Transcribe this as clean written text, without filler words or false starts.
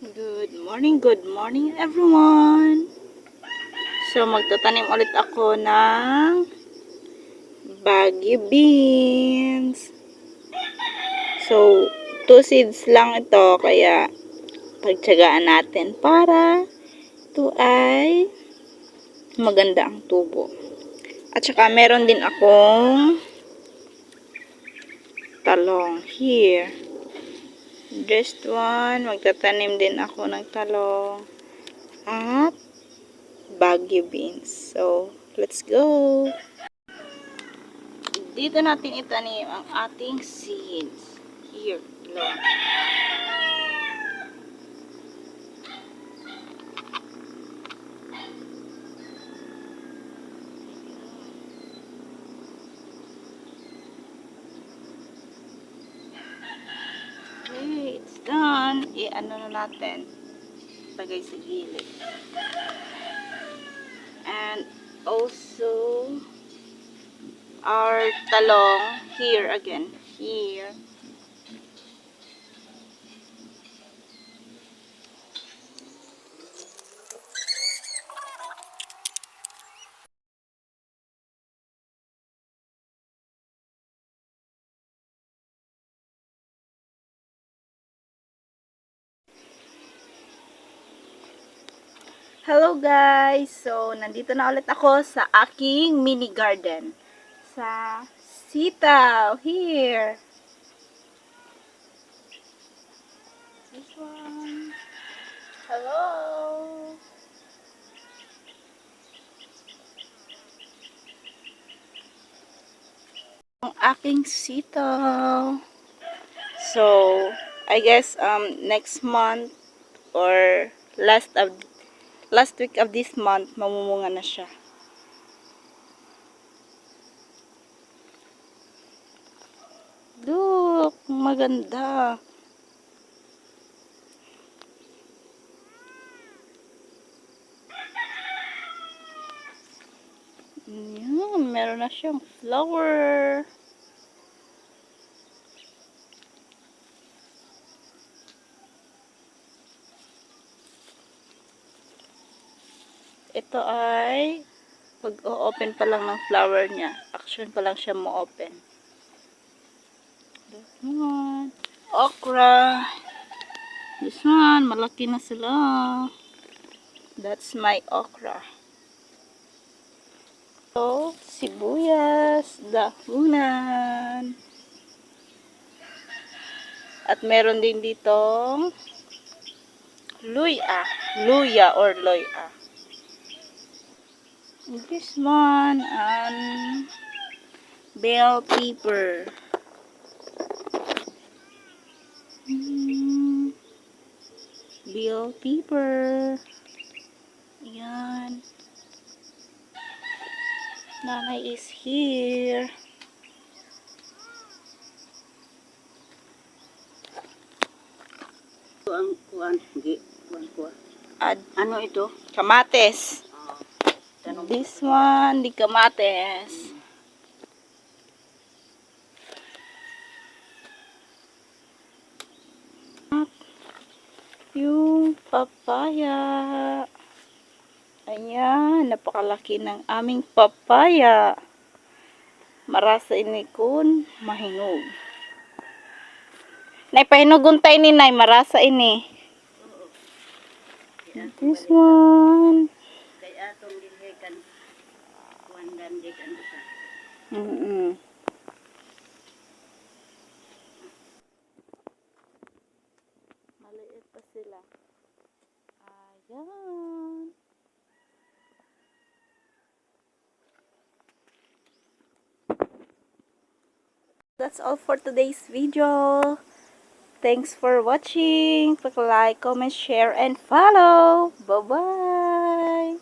Good morning everyone! So magtatanim ulit ako ng baggy beans. So 2 seeds lang ito kaya pagtiyagaan natin para ito ay maganda ang tubo. At saka meron din akong talong here. This one, magtatanim din ako ng talong at baggy beans. So, let's go! Dito natin itanim ang ating seeds. Here, talong. Okay, it's done. I-ano na natin. Lagay sa gilid. And also, our talong here again. Here. Hello guys! So, nandito na ulit ako sa aking mini garden. Sa sitaw. Here. This one. Hello! Ang aking sitaw. So, I guess next month or last week of this month mamumunga na siya. Look, maganda. Yan, meron na siyang flower. Ito ay pag-o-open pa lang ng flower niya. Action pa lang siya mo-open. This one. Okra. This one, malaki na sila. That's my okra. So, sibuyas, dahunan. At meron din ditong luya or loya. This one, bell pepper. Bell pepper. Ayan. Nanay is here. Ang kuan, ano ito? Kamates. This one, di kamates. Yung papaya. Ayan, napakalaki ng aming papaya. Marasa ini kun mahinog. Naipahinugon tayo ni Nay, marasa ini. This one. Kaya atong dinhekan kuandan dikan usa. Maliit pa sila. Ayan. That's all for today's video. Thanks for watching. Click like, comment, share, and follow. Bye-bye.